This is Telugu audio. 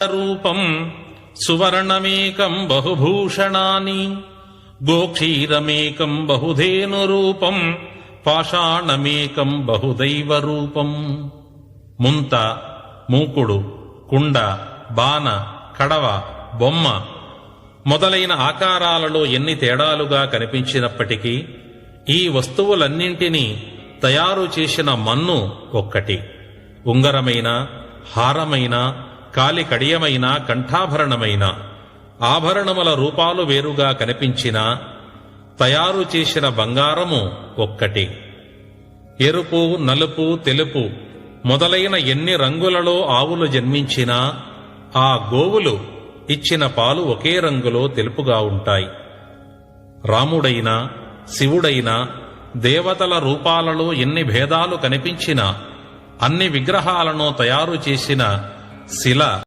రూపం సువర్ణమేకం బహుభూషణాని గోక్షీరమేకం బహుధేనురూపం పాషాణమేకం బహుదైవరూపం. ముంత, మూకుడు, కుండ, బాణ, కడవ, బొమ్మ మొదలైన ఆకారాలలో ఎన్ని తేడాలుగా కనిపించినప్పటికీ ఈ వస్తువులన్నింటినీ తయారు చేసిన మన్ను ఒక్కటి. ఉంగరమైన, హారమైన, కాలి కడియమైన, కంఠాభరణమైన ఆభరణముల రూపాలు వేరుగా కనిపించినా తయారు చేసిన బంగారము ఒక్కటి. ఎరుపు, నలుపు, తెలుపు మొదలైన ఎన్ని రంగులలో ఆవులు జన్మించినా ఆ గోవులు ఇచ్చిన పాలు ఒకే రంగులో తెలుపుగా ఉంటాయి. రాముడైనా, శివుడైనా, దేవతల రూపాలలో ఎన్ని భేదాలు కనిపించినా అన్ని విగ్రహాలను తయారు చేసిన శిల